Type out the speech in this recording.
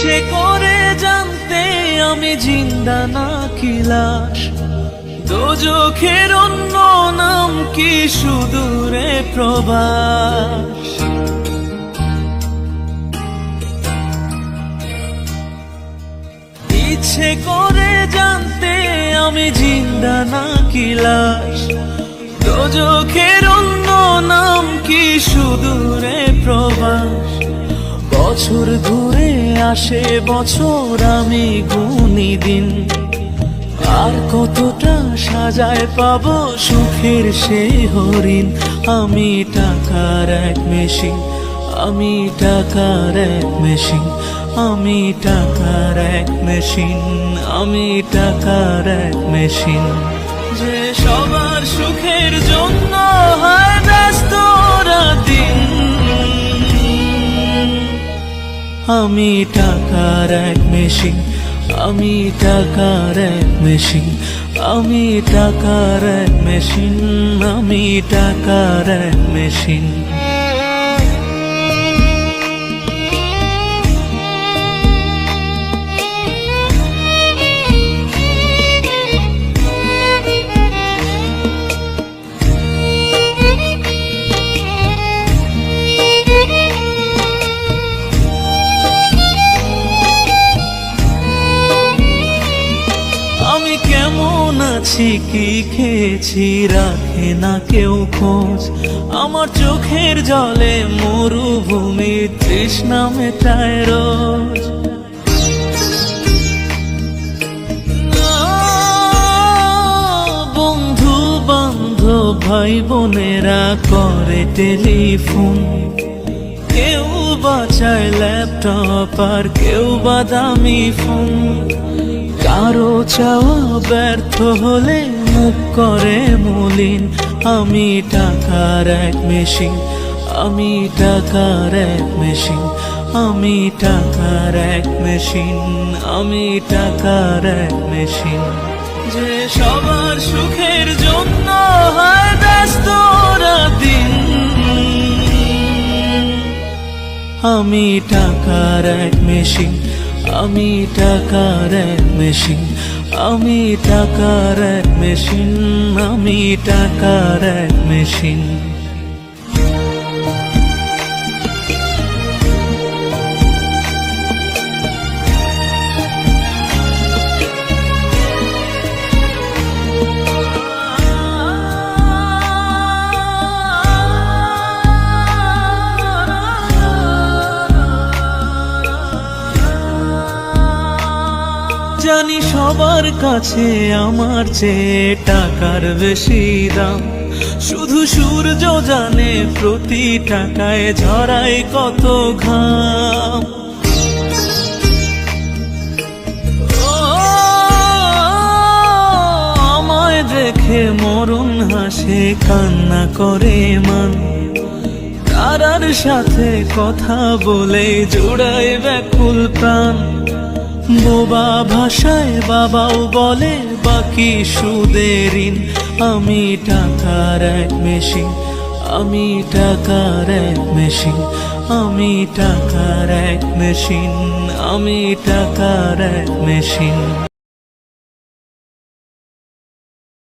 ইচ্ছে করে জানতে আমি জিন্দা নাকি লাশ, দোজখের অন্য নাম কি সুদূরে প্রবাস। ইচ্ছে করে জানতে আমি জিন্দা নাকি লাশ, দোজখের অন্য নাম কি সুদূরে প্রবাস। বছর ঘুরে আসে বছর, আমি গুনি দিন, আর কতটা সাজায় পাবো সুখের সেই হরিণ। আমি টাকার এক মেশিন, আমি টাকার এক মেশিন, আমি টাকার এক মেশিন, আমি টাকার এক মেশিন। যে সবার সুখের জন্য হয় ব্যস্ত রাতদিন। আমি টাকার এক মেশিন, আমি টাকার এক মেশিন, আমি টাকার এক মেশিন, আমি টাকার এক মেশিন। আমি কেমন আছি কি খেয়েছি রাখে না কেউ খোঁজ, আমার চোখের জলে মরুভূমি তৃষ্ণা মেটায় রোজ। বন্ধু বান্ধব ভাই বোনেরা করে টেলিফোন, কেউ বাঁচায় ল্যাপটপ আর কেউ বা দামি ফোন। কারো চাওয়া ব্যর্থ হলে মুখ করে মলিন। আমি টাকার এক মেশিন, আমি টাকার এক মেশিন, আমি টাকার এক মেশিন, আমি টাকার এক মেশিন। যে সবার সুখের জন্য হয় ব্যস্ত রাতদিন। আমি টাকার এক মেশিন, আমি টাকার এক মেশিন, আমি টাকার এক মেশিন, আমি টাকার এক মেশিন। জানি সবার কাছে আমার চেয়ে টাকার বেশি দাম, শুধু সূর্য জানে প্রতি টাকায় ঝরায় কত ঘাম। আমায় দেখে মরণ হাসে কান্না করে মান, তারার সাথে কথা বলে জোড়ায় ব্যাকুল প্রাণ। বোবা ভাষায় বাবাও বলে বাকি সুদের ঋণ। আমি টাকার এক মেশিন, আমি টাকার এক মেশিন, আমি টাকার এক মেশিন, আমি টাকার এক মেশিন।